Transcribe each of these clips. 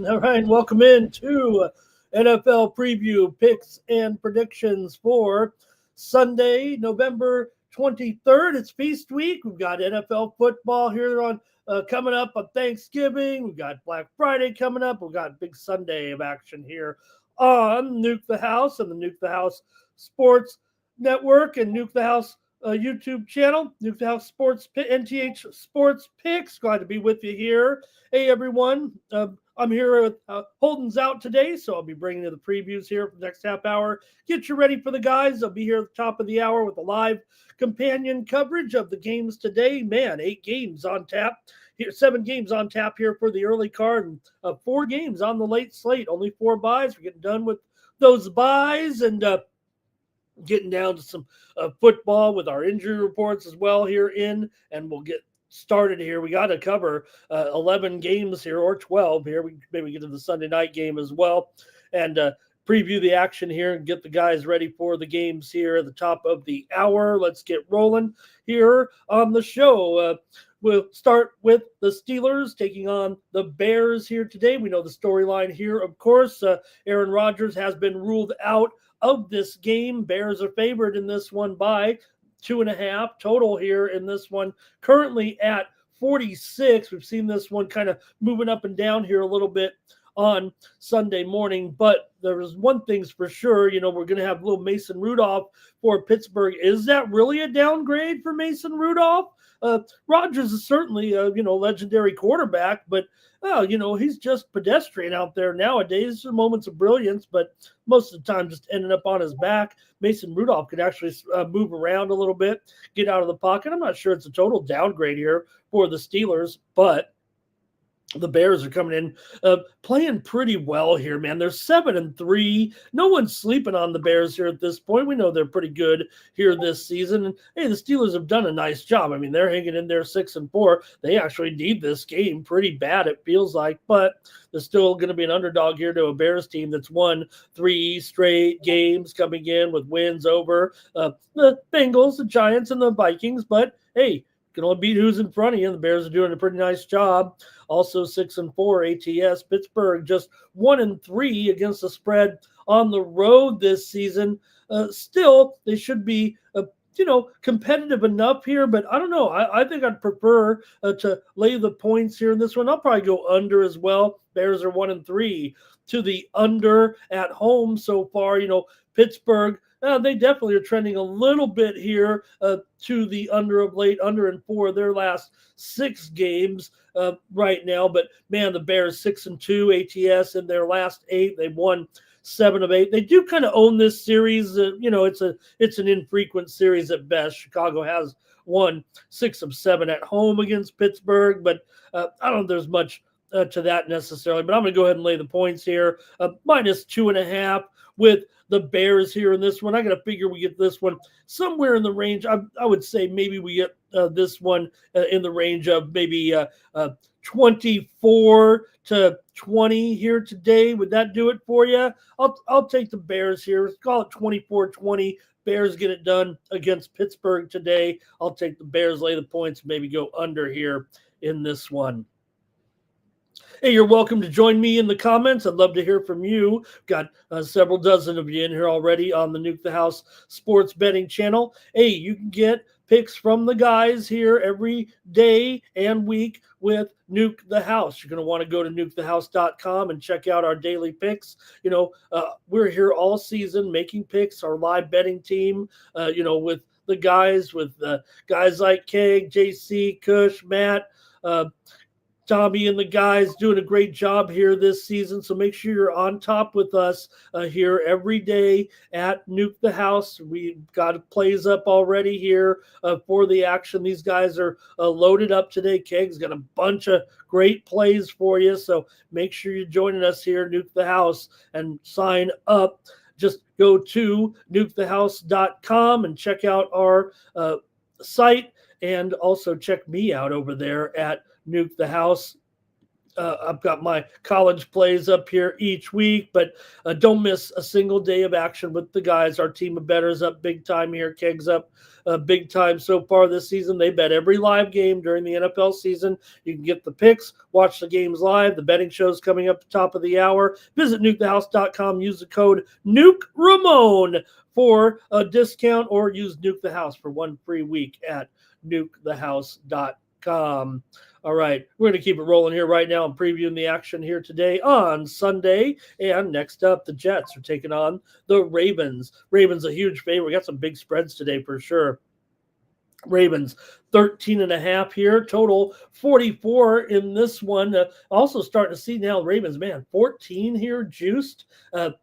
All right, welcome in to NFL preview picks and predictions for Sunday, November 23rd. It's feast week. We've got NFL football here on coming up on Thanksgiving. We've got Black Friday coming up. We've got big Sunday of action here on Nuke the House and the Nuke the House Sports Network and Nuke the House YouTube channel, Nuke the House Sports, NTH Sports Picks. Glad to be with you here. Hey, everyone. I'm here with Holden's out today, so I'll be bringing you the previews here for the next half hour. Get you ready for the guys. I'll be here at the top of the hour with a live companion coverage of the games today. Man, 8 games on tap. Here, 7 games on tap here for the early card, and 4 games on the late slate. Only 4 buys. We're getting done with those buys and getting down to some football with our injury reports as well here in, and we'll get started here. We got to cover 11 games here, or 12 here. We maybe get to the Sunday night game as well and preview the action here and get the guys ready for the games here at the top of the hour. Let's get rolling here on the show. We'll start with the Steelers taking on the Bears here today. We know the storyline here, of course. Aaron Rodgers has been ruled out of this game. Bears are favored in this one by 2.5 total here in this one, currently at 46. We've seen this one kind of moving up and down here a little bit on Sunday morning, but there's one thing's for sure, we're going to have little Mason Rudolph for Pittsburgh. Is that really a downgrade for Mason Rudolph? Rodgers is certainly a, legendary quarterback, but he's just pedestrian out there nowadays. Moments of brilliance, but most of the time just ending up on his back. Mason Rudolph could actually move around a little bit, get out of the pocket. I'm not sure it's a total downgrade here for the Steelers, but the Bears are coming in playing pretty well here, man. They're 7-3. No one's sleeping on the Bears here at this point. We know they're pretty good here this season. And hey, the Steelers have done a nice job. I mean, they're hanging in there 6-4. They actually need this game pretty bad, it feels like, but they're still going to be an underdog here to a Bears team that's won 3 straight games, coming in with wins over the Bengals, the Giants, and the Vikings. But hey, can only beat who's in front of you. The Bears are doing a pretty nice job. Also 6-4 ATS. Pittsburgh just 1-3 against the spread on the road this season. Still, they should be competitive enough here, but I don't know. I think I'd prefer to lay the points here in this one. I'll probably go under as well. Bears are 1-3 to the under at home so far. Pittsburgh, they definitely are trending a little bit here to the under of late, under in 4 of their last 6 games right now. But man, the Bears 6-2 ATS in their last 8. They've won 7 of 8. They do kind of own this series. It's an infrequent series at best. Chicago has won 6 of 7 at home against Pittsburgh, but I don't know if there's much to that necessarily. But I'm going to go ahead and lay the points here, minus 2.5 with the Bears here in this one. I got to figure we get this one somewhere in the range. I would say maybe we get this one in the range of maybe 24 to 20 here today. Would that do it for you? I'll take the Bears here. Let's call it 24-20. Bears get it done against Pittsburgh today. I'll take the Bears, lay the points, maybe go under here in this one. Hey, you're welcome to join me in the comments. I'd love to hear from you. Got several dozen of you in here already on the Nuke the House Sports Betting channel. Hey, you can get picks from the guys here every day and week with Nuke the House. You're going to want to go to nukethehouse.com and check out our daily picks. We're here all season making picks, our live betting team, with the guys like Keg, JC, Kush, Matt, Tommy and the guys doing a great job here this season. So make sure you're on top with us here every day at Nuke the House. We've got plays up already here for the action. These guys are loaded up today. Keg's got a bunch of great plays for you. So make sure you're joining us here, Nuke the House, and sign up. Just go to nukethehouse.com and check out our site, and also check me out over there at Nuke the House. I've got my college plays up here each week, but don't miss a single day of action with the guys. Our team of bettors up big time here. Keg's up big time so far this season. They bet every live game during the NFL season. You can get the picks, watch the games live. The betting show's coming up at the top of the hour. Visit nukethehouse.com. Use the code NukeRamon for a discount, or use Nuke the House for one free week at nukethehouse.com. All right, we're going to keep it rolling here right now. I'm previewing the action here today on Sunday. And next up, the Jets are taking on the Ravens. Ravens a huge favorite. We got some big spreads today for sure. Ravens 13.5 here, total 44 in this one. Also starting to see now Ravens, man, 14 here juiced,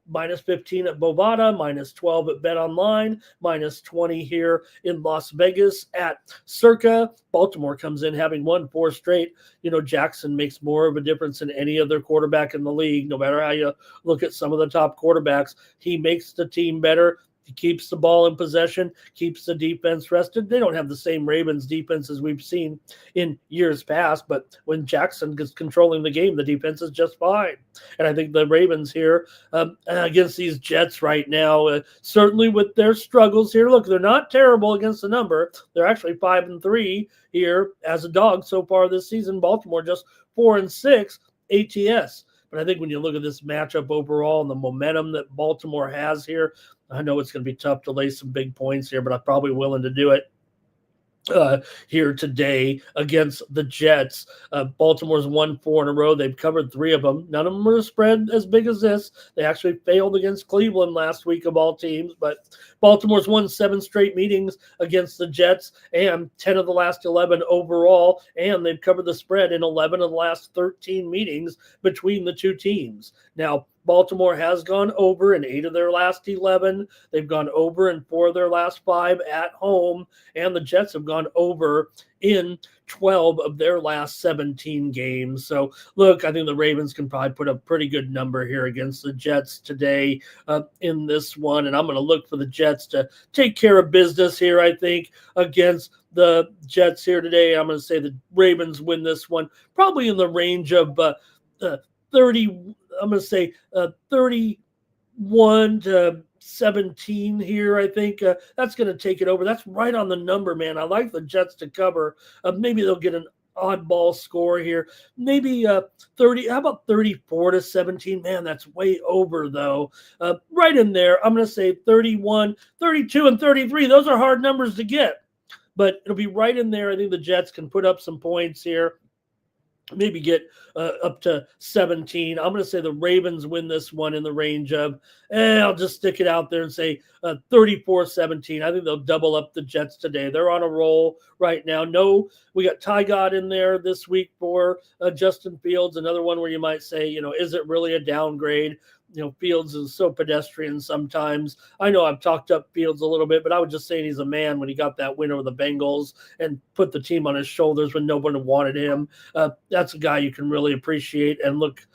minus 15 at Bovada, minus 12 at Bet Online, minus 20 here in Las Vegas at Circa. Baltimore comes in having won 4 straight. You know, Jackson makes more of a difference than any other quarterback in the league. No matter how you look at some of the top quarterbacks, he makes the team better. He keeps the ball in possession, keeps the defense rested. They don't have the same Ravens defense as we've seen in years past, but when Jackson gets controlling the game, the defense is just fine. And I think the Ravens here against these Jets right now, certainly with their struggles here. Look, they're not terrible against the number. They're actually 5-3 here as a dog so far this season. Baltimore just 4-6 ATS. But I think when you look at this matchup overall and the momentum that Baltimore has here, I know it's going to be tough to lay some big points here, but I'm probably willing to do it here today against the Jets. Baltimore's won 4 in a row. They've covered 3 of them. None of them are spread as big as this. They actually failed against Cleveland last week of all teams, but Baltimore's won 7 straight meetings against the Jets and 10 of the last 11 overall, and they've covered the spread in 11 of the last 13 meetings between the two teams. Now, Baltimore has gone over in 8 of their last 11. They've gone over in 4 of their last 5 at home, and the Jets have gone over in 12 of their last 17 games. So, look, I think the Ravens can probably put a pretty good number here against the Jets today in this one, and I'm going to look for the Jets to take care of business here, I think, against the Jets here today. I'm going to say the Ravens win this one, probably in the range of 30. I'm going to say 31-17 here. I think that's going to take it over. That's right on the number, man. I like the Jets to cover. Maybe they'll get an oddball score here. Maybe 30. How about 34-17? Man, that's way over, though. Right in there. I'm going to say 31, 32, and 33. Those are hard numbers to get, but it'll be right in there. I think the Jets can put up some points here. Maybe get up to 17. I'm going to say the Ravens win this one in the range of, I'll just stick it out there and say 34-17. I think they'll double up the Jets today. They're on a roll right now. No, we got Ty God in there this week for Justin Fields, another one where you might say, is it really a downgrade? Fields is so pedestrian sometimes. I know I've talked up Fields a little bit, but I was just saying he's a man when he got that win over the Bengals and put the team on his shoulders when nobody wanted him. That's a guy you can really appreciate and look,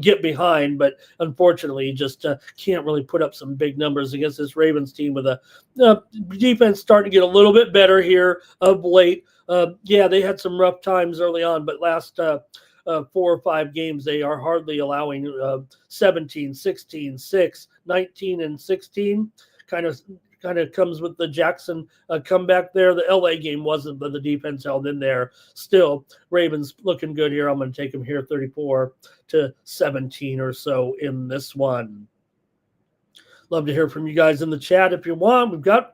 get behind. But unfortunately, he just can't really put up some big numbers against this Ravens team with a defense starting to get a little bit better here of late. Yeah, they had some rough times early on, but last 4 or 5 games, they are hardly allowing 17, 16, 6, 19, and 16. Kind of comes with the Jackson comeback there. The LA game wasn't, but the defense held in there. Still, Ravens looking good here. I'm going to take them here 34-17 or so in this one. Love to hear from you guys in the chat if you want. We've got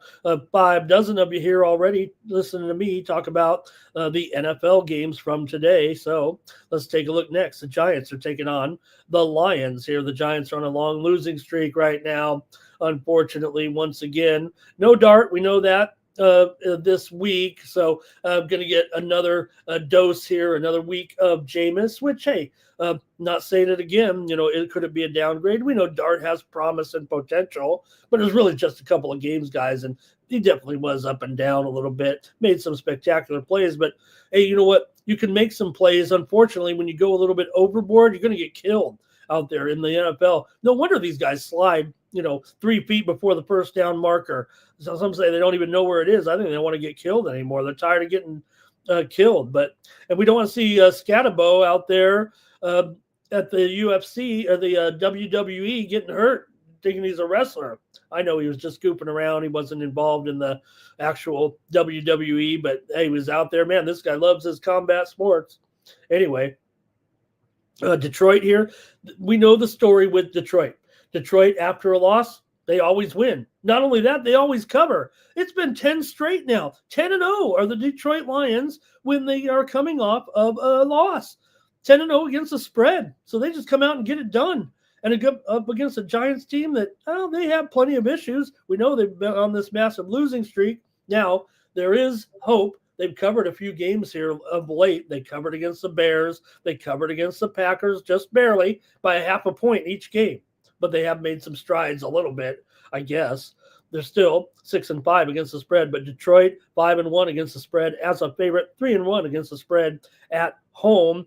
5 dozen of you here already listening to me talk about the NFL games from today. So let's take a look next. The Giants are taking on the Lions here. The Giants are on a long losing streak right now, unfortunately, once again. No Dart, we know that. this week. So I'm going to get another dose here, another week of Jameis, which, hey, not saying it again, it could be a downgrade. We know Dart has promise and potential, but it was really just a couple of games, guys. And he definitely was up and down a little bit, made some spectacular plays. But, hey, you know what? You can make some plays. Unfortunately, when you go a little bit overboard, you're going to get killed out there in the NFL. No wonder these guys slide, 3 feet before the first down marker. So some say they don't even know where it is. I think they don't want to get killed anymore. They're tired of getting killed. And we don't want to see Scatabo out there at the UFC or the WWE getting hurt, thinking he's a wrestler. I know he was just scooping around. He wasn't involved in the actual WWE, but hey, he was out there. Man, this guy loves his combat sports. Anyway, Detroit here. We know the story with Detroit. Detroit, after a loss, they always win. Not only that, they always cover. It's been 10 straight now. 10-0 are the Detroit Lions when they are coming off of a loss. 10-0 against the spread. So they just come out and get it done. And up against a Giants team that, they have plenty of issues. We know they've been on this massive losing streak. Now, there is hope. They've covered a few games here of late. They covered against the Bears. They covered against the Packers just barely by a half a point each game. But they have made some strides a little bit, I guess. They're still 6-5 against the spread, but Detroit 5-1 against the spread as a favorite, 3-1 against the spread at home.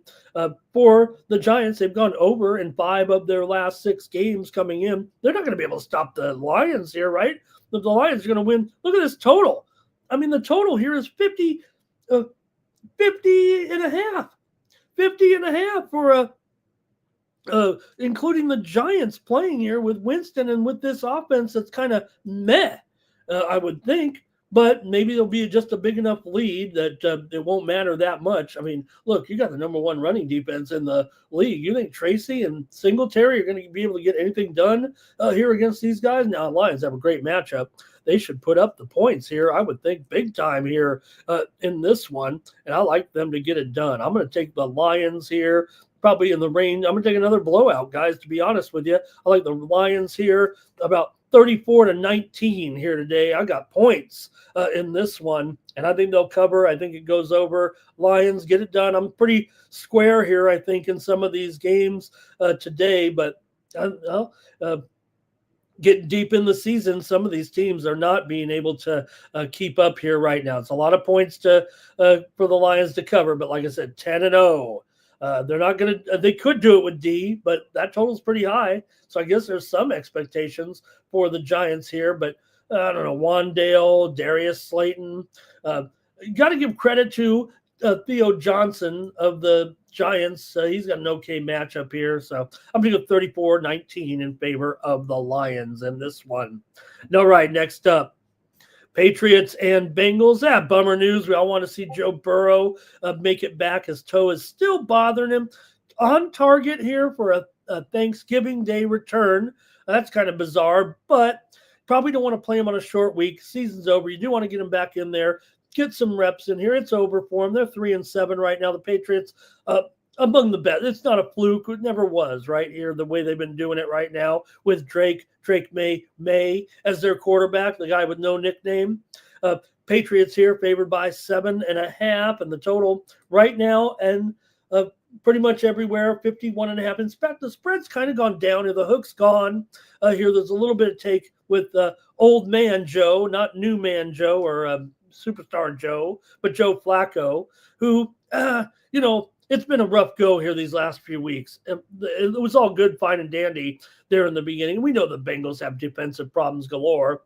For the Giants, they've gone over in 5 of their last 6 games coming in. They're not going to be able to stop the Lions here, right? The Lions are going to win. Look at this total. I mean, the total here is 50 and a half. 50 and a half for including the Giants playing here with Winston and with this offense that's kind of meh, I would think. But maybe there'll be just a big enough lead that it won't matter that much. I mean, look, you got the number 1 running defense in the league. You think Tracy and Singletary are going to be able to get anything done here against these guys? Now, Lions have a great matchup. They should put up the points here, I would think, big time here in this one. And I like them to get it done. I'm going to take the Lions here, probably in the range. I'm going to take another blowout, guys, to be honest with you. I like the Lions here about 34-19 here today. I got points in this one, and I think they'll cover. I think it goes over. Lions get it done. I'm pretty square here, I think, in some of these games today, but getting deep in the season, some of these teams are not being able to keep up here right now. It's a lot of points for the Lions to cover, but like I said, 10-0. They're not going to, they could do it with D, but that total's pretty high. So I guess there's some expectations for the Giants here, but I don't know, Wandale, Darius Slayton. You got to give credit to Theo Johnson of the Giants. He's got an okay matchup here. So I'm going to go 34-19 in favor of the Lions in this one. All right, next up. Patriots and Bengals. Bummer news. We all want to see Joe Burrow make it back. His toe is still bothering him. On target here for a Thanksgiving Day return. That's kind of bizarre, but probably don't want to play him on a short week. Season's over. You do want to get him back in there. Get some reps in here. It's over for them. They're 3-7 right now. The Patriots among the best. It's not a fluke. It never was right here, the way they've been doing it right now with Drake May as their quarterback, the guy with no nickname. Patriots here favored by 7.5, and the total right now and pretty much everywhere, 51.5. In fact, the spread's kind of gone down here. The hook's gone here. There's a little bit of take with old man Joe, not new man Joe or superstar Joe, but Joe Flacco, who, it's been a rough go here these last few weeks. It was all good, fine, and dandy there in the beginning. We know the Bengals have defensive problems galore,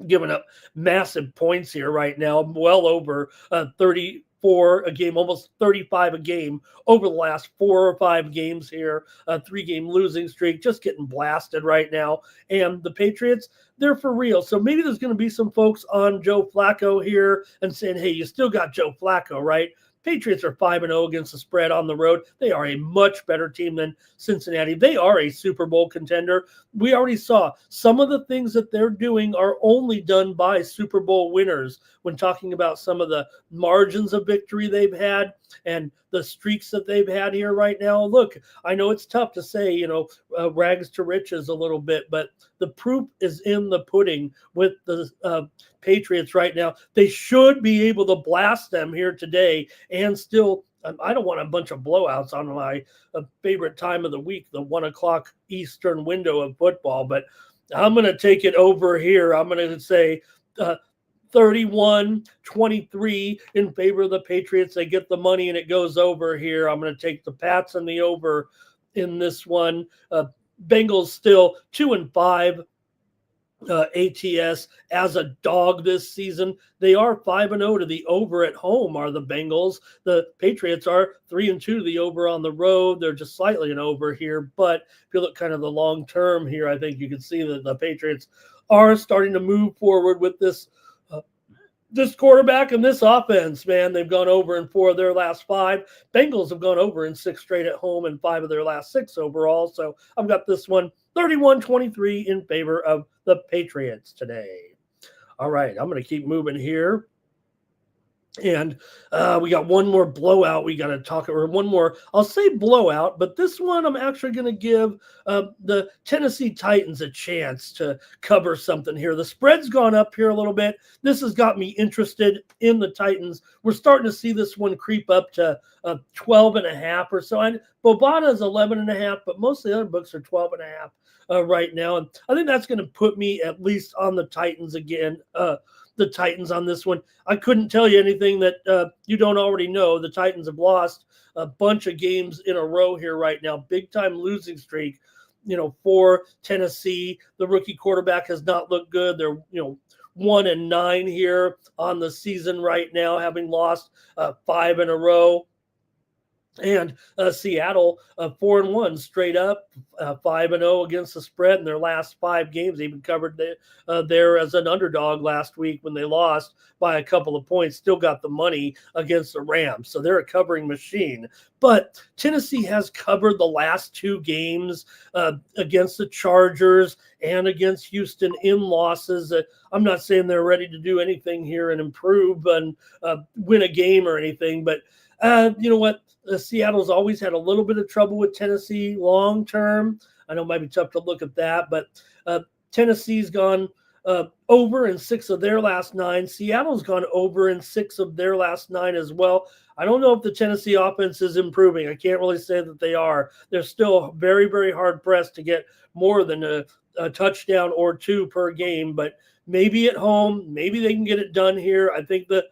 giving up massive points here right now, well over 34 a game, almost 35 a game over the last 4 or 5 games here. A 3-game losing streak, just getting blasted right now. And the Patriots, they're for real. So maybe there's going to be some folks on Joe Flacco here and saying, hey, you still got Joe Flacco, right? Patriots are 5-0 against the spread on the road. They are a much better team than Cincinnati. They are a Super Bowl contender. We already saw some of the things that they're doing are only done by Super Bowl winners when talking about some of the margins of victory they've had and the streaks that they've had here right now. Look, I know it's tough to say, rags to riches a little bit, but the proof is in the pudding with the Patriots right now. They should be able to blast them here today and still. I don't want a bunch of blowouts on my favorite time of the week, the 1 o'clock Eastern window of football, but I'm going to take it over here. I'm going to say 31-23 in favor of the Patriots. They get the money and it goes over here. I'm going to take the Pats and the over in this one. Bengals still 2-5. ATS as a dog this season. They are 5-0 to the over at home are the Bengals. The Patriots are 3-2 to the over on the road. They're just slightly an over here. But if you look kind of the long term here, I think you can see that the Patriots are starting to move forward with this quarterback and this offense, man. They've gone over in 4 of their last 5. Bengals have gone over in 6 straight at home and 5 of their last 6 overall. So I've got this one 31-23 in favor of the Patriots today. All right, I'm going to keep moving here. And we got one more blowout we got to talk about, or one more, I'll say blowout, but this one I'm actually going to give the Tennessee Titans a chance to cover something here. The spread's gone up here a little bit. This has got me interested in the Titans. We're starting to see this one creep up to 12.5 or so. And Bovada is 11.5, but most of the other books are 12.5 right now. And I think that's going to put me at least on the Titans again. The Titans on this one. I couldn't tell you anything that you don't already know. The Titans have lost a bunch of games in a row here right now. Big time losing streak, for Tennessee. The rookie quarterback has not looked good. They're, 1-9 here on the season right now, having lost 5 in a row. And Seattle 4-1 straight up, 5-0 against the spread in their last 5 games. They even covered there as an underdog last week when they lost by a couple of points. Still got the money against the Rams, so they're a covering machine. But Tennessee has covered the last 2 games against the Chargers and against Houston in losses. I'm not saying they're ready to do anything here and improve and win a game or anything, but you know what? Seattle's always had a little bit of trouble with Tennessee long term. I know it might be tough to look at that, but Tennessee's gone over in 6 of their last 9. Seattle's gone over in 6 of their last 9 as well. I don't know if the Tennessee offense is improving. I can't really say that they are. They're still very, very hard pressed to get more than a touchdown or 2 per game, but maybe at home, maybe they can get it done here. I think the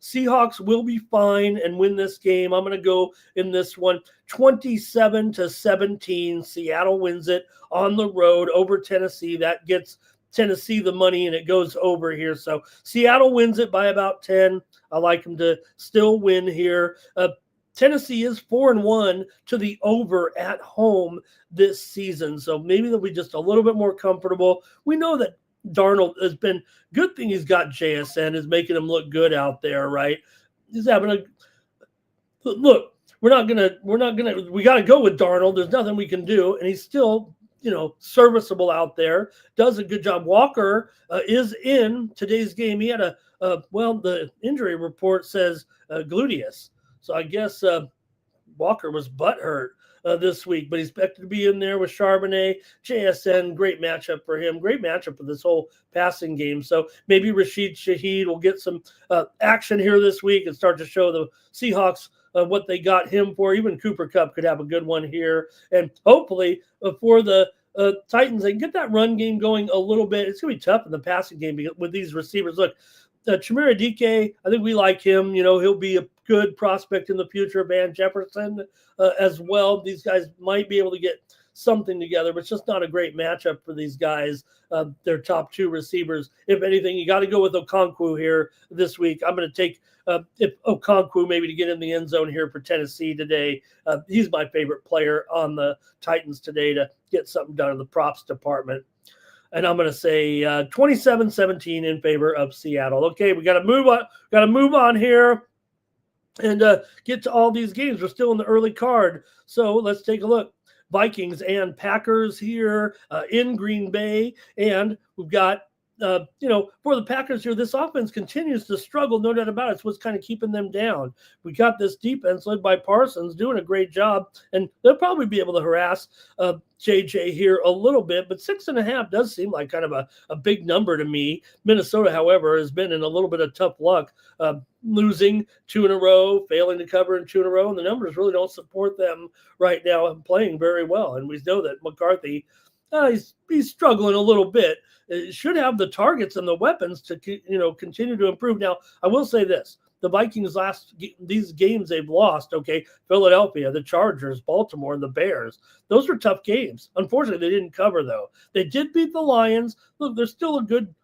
Seahawks will be fine and win this game. I'm going to go in this one 27-17. Seattle wins it on the road over Tennessee. That gets Tennessee the money and it goes over here. So Seattle wins it by about 10. I like them to still win here. Tennessee is 4-1 to the over at home this season. So maybe they'll be just a little bit more comfortable. We know that Darnold has been good thing he's got JSN is making him look good out there, right? He's having a look. We got to go with Darnold. There's nothing we can do. And he's still, serviceable out there. Does a good job. Walker is in today's game. He had the injury report says gluteus. So I guess Walker was butthurt this week, but he's expected to be in there with Charbonnet. JSN, great matchup for him. Great matchup for this whole passing game. So maybe Rashid Shaheed will get some action here this week and start to show the Seahawks what they got him for. Even Cooper Kupp could have a good one here. And hopefully for the Titans, they can get that run game going a little bit. It's going to be tough in the passing game with these receivers. Look, Chimere Dike, I think we like him. He'll be a good prospect in the future. Van Jefferson as well. These guys might be able to get something together, but it's just not a great matchup for these guys. Their top 2 receivers. If anything, you got to go with Okonkwo here this week. I'm going to take if Okonkwo maybe to get in the end zone here for Tennessee today. He's my favorite player on the Titans today to get something done in the props department. And I'm going to say 27-17 in favor of Seattle. Okay, we got to move on. Got to move on here and get to all these games. We're still in the early card, so let's take a look. Vikings and Packers here in Green Bay, and we've got for the Packers here, this offense continues to struggle, no doubt about it. It's what's kind of keeping them down. We got this defense led by Parsons doing a great job, and they'll probably be able to harass JJ here a little bit, but 6.5 does seem like kind of a big number to me. Minnesota, however, has been in a little bit of tough luck, losing 2 in a row, failing to cover in 2 in a row, and the numbers really don't support them right now and playing very well. And we know that McCarthy, he's struggling a little bit. It should have the targets and the weapons to continue to improve. Now, I will say this. The Vikings these games they've lost, okay, Philadelphia, the Chargers, Baltimore, and the Bears. Those are tough games. Unfortunately, they didn't cover, though. They did beat the Lions. Look, they're still a good,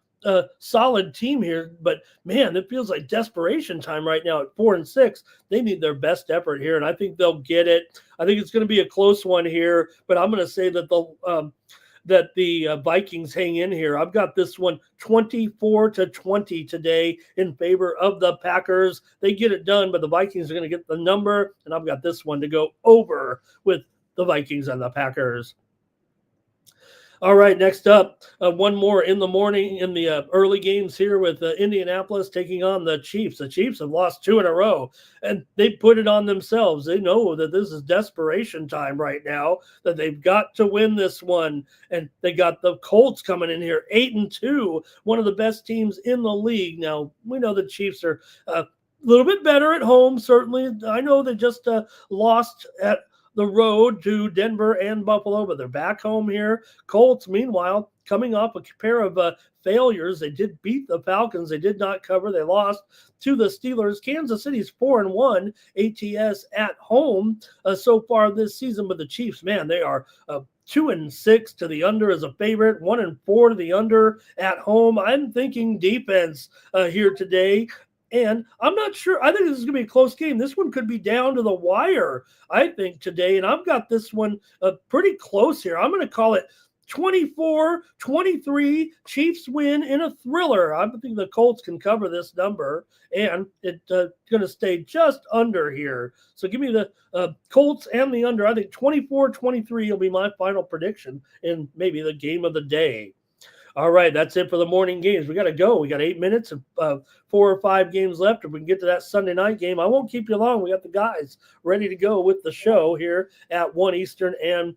solid team here, but, man, it feels like desperation time right now at 4-6. They need their best effort here, and I think they'll get it. I think it's going to be a close one here, but I'm going to say that the Vikings hang in here. I've got this one 24-20 today in favor of the Packers. They get it done, but the Vikings are going to get the number, and I've got this one to go over with the Vikings and the Packers. All right, next up, one more in the morning in the early games here with Indianapolis taking on the Chiefs. The Chiefs have lost 2 in a row, and they put it on themselves. They know that this is desperation time right now, that they've got to win this one. And they got the Colts coming in here, 8-2, one of the best teams in the league. Now, we know the Chiefs are a little bit better at home, certainly. I know they just lost at the road to Denver and Buffalo, but they're back home here. Colts, meanwhile, coming off a pair of failures. They did beat the Falcons. They did not cover. They lost to the Steelers. Kansas City's 4-1 ATS at home so far this season, but the Chiefs, man, they are 2-6 to the under as a favorite, 1-4 to the under at home. I'm thinking defense here today. And I'm not sure. I think this is going to be a close game. This one could be down to the wire, I think, today. And I've got this one pretty close here. I'm going to call it 24-23. Chiefs win in a thriller. I think the Colts can cover this number. And it's going to stay just under here. So give me the Colts and the under. I think 24-23 will be my final prediction in maybe the game of the day. All right, that's it for the morning games. We got to go. We got 8 minutes and 4 or 5 games left. If we can get to that Sunday night game, I won't keep you long. We got the guys ready to go with the show here at 1 Eastern and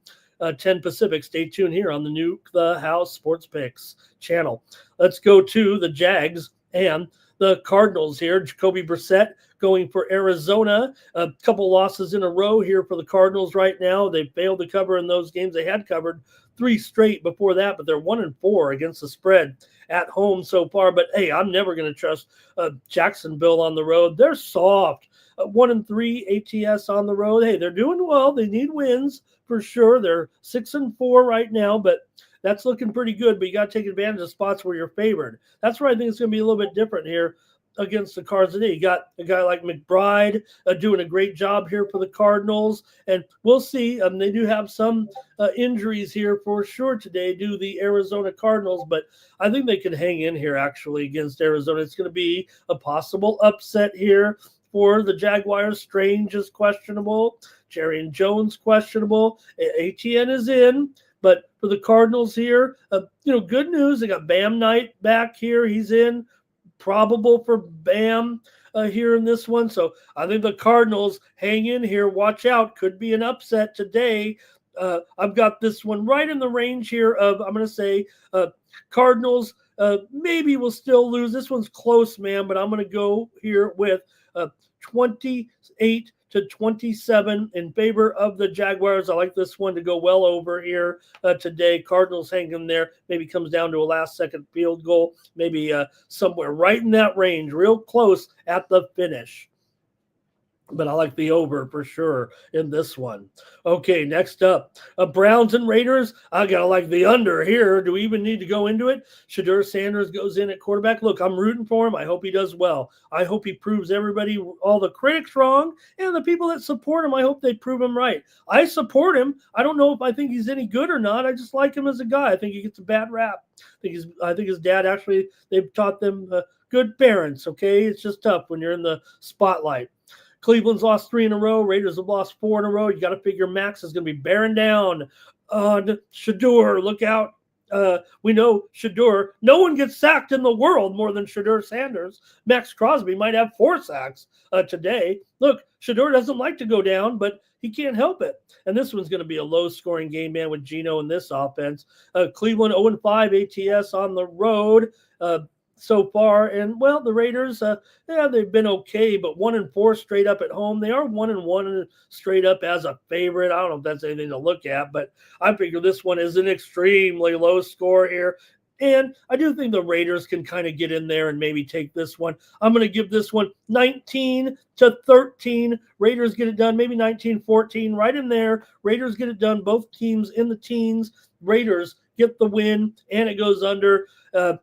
10 Pacific. Stay tuned here on the Nuke the House Sports Picks channel. Let's go to the Jags and the Cardinals here. Jacoby Brissett going for Arizona. A couple losses in a row here for the Cardinals right now. They failed to cover in those games. They had covered 3 straight before that, but they're 1-4 against the spread at home so far. But, hey, I'm never going to trust Jacksonville on the road. They're soft. 1-3 ATS on the road. Hey, they're doing well. They need wins for sure. They're 6-4 right now, but that's looking pretty good. But you got to take advantage of spots where you're favored. That's where I think it's going to be a little bit different here against the Cards today. You got a guy like McBride doing a great job here for the Cardinals, and we'll see. They do have some injuries here for sure today due to the Arizona Cardinals, but I think they can hang in here actually against Arizona. It's going to be a possible upset here for the Jaguars. Strange is questionable. Jerry and Jones questionable. ATN is in. But for the Cardinals here, good news. They got Bam Knight back here. He's in. Probable for Bam here in this one. So I think the Cardinals hang in here. Watch out. Could be an upset today. I've got this one right in the range here of, I'm going to say, Cardinals maybe will still lose. This one's close, man, but I'm going to go here with 28-27 in favor of the Jaguars. I like this one to go well over here today. Cardinals hang in there. Maybe comes down to a last-second field goal. Maybe somewhere right in that range, real close at the finish. But I like the over for sure in this one. Okay, next up, Browns and Raiders. I got to like the under here. Do we even need to go into it? Shadur Sanders goes in at quarterback. Look, I'm rooting for him. I hope he does well. I hope he proves everybody, all the critics wrong, and the people that support him, I hope they prove him right. I support him. I don't know if I think he's any good or not. I just like him as a guy. I think he gets a bad rap. I think his dad actually, they've taught them good parents, okay? It's just tough when you're in the spotlight. Cleveland's lost 3 in a row. Raiders have lost 4 in a row. You got to figure Max is going to be bearing down on Shadur. Look out We know Shedeur. No one gets sacked in the world more than Shedeur Sanders. Max Crosby might have 4 sacks today. Look, Shedeur doesn't like to go down, but he can't help it. And this one's going to be a low-scoring game, man, with Geno in this offense. Cleveland 0-5 ATS on the road so far. And, well, the Raiders, they've been okay, but 1-4 straight up at home. They are 1-1 straight up as a favorite. I don't know if that's anything to look at, but I figure this one is an extremely low score here. And I do think the Raiders can kind of get in there and maybe take this one. I'm going to give this one 19-13. Raiders get it done, maybe 19-14, right in there. Raiders get it done. Both teams in the teens. Raiders get the win, and it goes under. They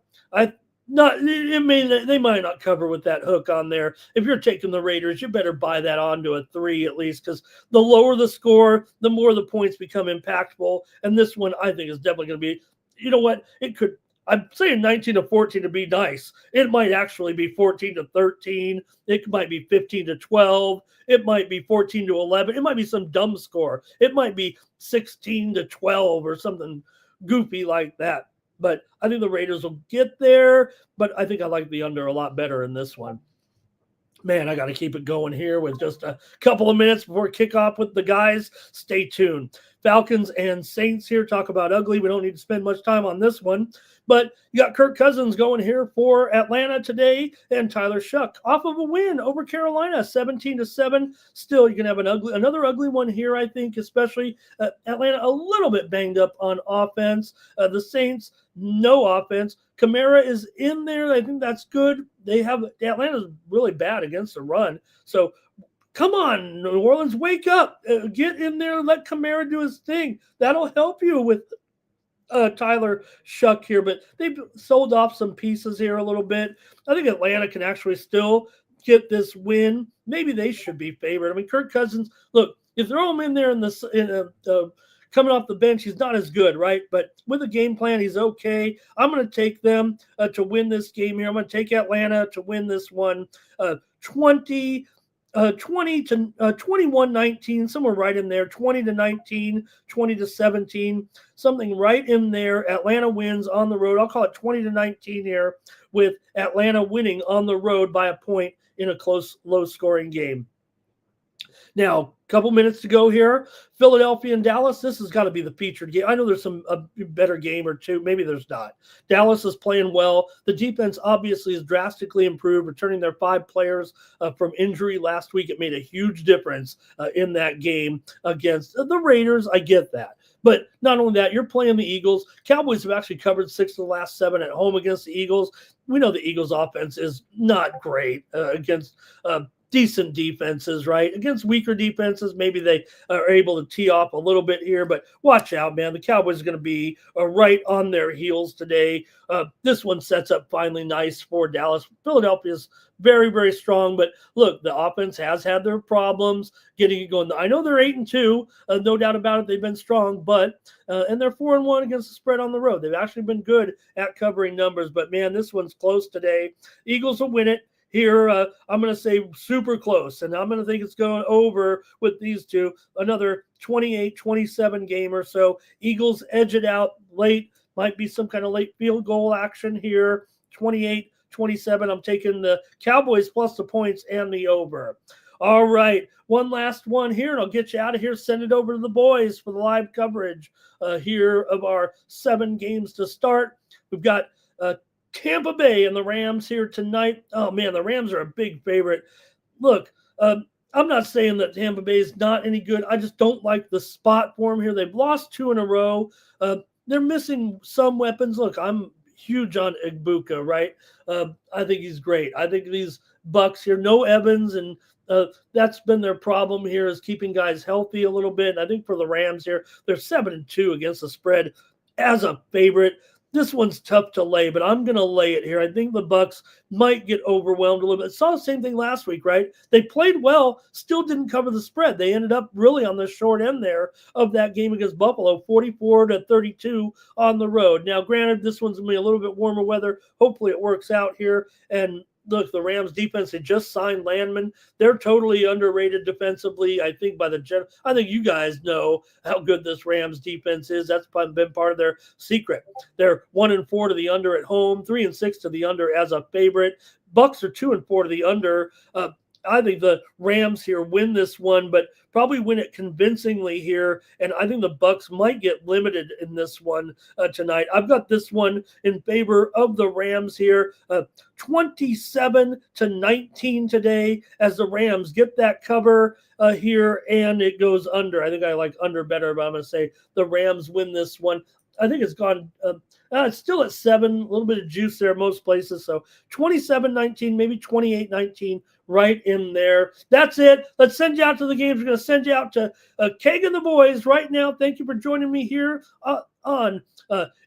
might not cover with that hook on there. If you're taking the Raiders, you better buy that onto a 3 at least, because the lower the score, the more the points become impactful. And this one, I think, is definitely going to be, you know what, it could. I'm saying 19-14 to be nice. It might actually be 14-13. It might be 15-12. It might be 14-11. It might be some dumb score. It might be 16-12 or something goofy like that. But I think the Raiders will get there. But I think I like the under a lot better in this one. Man, I got to keep it going here with just a couple of minutes before kickoff with the guys. Stay tuned. Falcons and Saints here. Talk about ugly. We don't need to spend much time on this one. But you got Kirk Cousins going here for Atlanta today, and Tyler Shuck off of a win over Carolina, 17-7. Still, you can have another ugly one here, I think, especially Atlanta a little bit banged up on offense. The Saints, no offense. Kamara is in there. I think that's good. Atlanta's really bad against the run. So come on, New Orleans, wake up. Get in there. Let Kamara do his thing. That'll help you with Tyler Shuck here, but they've sold off some pieces here a little bit. I think Atlanta can actually still get this win. Maybe they should be favored. I mean, Kirk Cousins, look, you throw him in there coming off the bench, he's not as good, right? But with a game plan, he's okay. I'm going to take them to win this game here. I'm going to take Atlanta to win this one 21-19, somewhere right in there, 20-19, 20-17, something right in there. Atlanta wins on the road. I'll call it 20-19 here, with Atlanta winning on the road by a point in a close, low-scoring game. Now, a couple minutes to go here. Philadelphia and Dallas, this has got to be the featured game. I know there's a better game or two. Maybe there's not. Dallas is playing well. The defense obviously is drastically improved, returning their 5 players from injury last week. It made a huge difference in that game against the Raiders. I get that. But not only that, you're playing the Eagles. Cowboys have actually covered 6 of the last 7 at home against the Eagles. We know the Eagles' offense is not great against decent defenses, right? Against weaker defenses, maybe they are able to tee off a little bit here, but watch out, man. The Cowboys are going to be right on their heels today. This one sets up finally nice for Dallas. Philadelphia's very, very strong, but look, the offense has had their problems getting it going. I know they're 8-2, no doubt about it. They've been strong, but and they're 4-1 against the spread on the road. They've actually been good at covering numbers, but man, this one's close today. Eagles will win it. Here, I'm going to say super close, and I'm going to think it's going over with these two. Another 28-27 game or so. Eagles edge it out late. Might be some kind of late field goal action here. 28-27. I'm taking the Cowboys plus the points and the over. All right, one last one here, and I'll get you out of here. Send it over to the boys for the live coverage here of our 7 games to start. We've got Tampa Bay and the Rams here tonight. Oh, man, the Rams are a big favorite. Look, I'm not saying that Tampa Bay is not any good. I just don't like the spot for them here. They've lost 2 in a row. They're missing some weapons. Look, I'm huge on Igbuka, right? I think he's great. I think these Bucks here, no Evans, and that's been their problem here, is keeping guys healthy a little bit. And I think for the Rams here, they're 7-2 against the spread as a favorite. This one's tough to lay, but I'm going to lay it here. I think the Bucks might get overwhelmed a little bit. Saw the same thing last week, right? They played well, still didn't cover the spread. They ended up really on the short end there of that game against Buffalo, 44-32 on the road. Now, granted, this one's going to be a little bit warmer weather. Hopefully it works out here. And look, the Rams defense, they just signed Landman. They're totally underrated defensively. I think I think you guys know how good this Rams defense is. That's been part of their secret. They're 1-4 to the under at home, 3-6 to the under as a favorite. Bucks are 2-4 to the under. I think the Rams here win this one, but probably win it convincingly here. And I think the Bucks might get limited in this one tonight. I've got this one in favor of the Rams here, 27-19 today, as the Rams get that cover here, and it goes under. I think I like under better, but I'm going to say the Rams win this one. I think it's gone. It's still at 7, a little bit of juice there most places. So 27-19, maybe 28-19, right in there. That's it. Let's send you out to the games. We're going to send you out to Keg and the boys right now. Thank you for joining me here on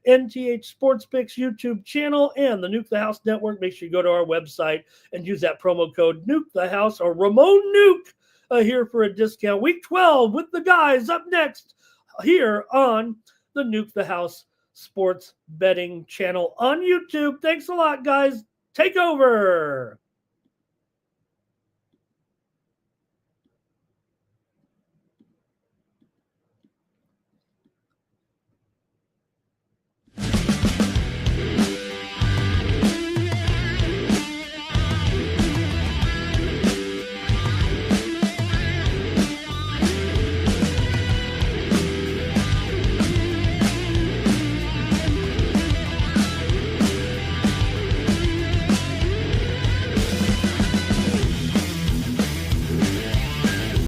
NTH Sports Picks YouTube channel and the Nuke the House Network. Make sure you go to our website and use that promo code Nuke the House or Ramon Nuke here for a discount. Week 12 with the guys up next here on the Nuke the House Sports Betting channel on YouTube. Thanks a lot, guys. Take over.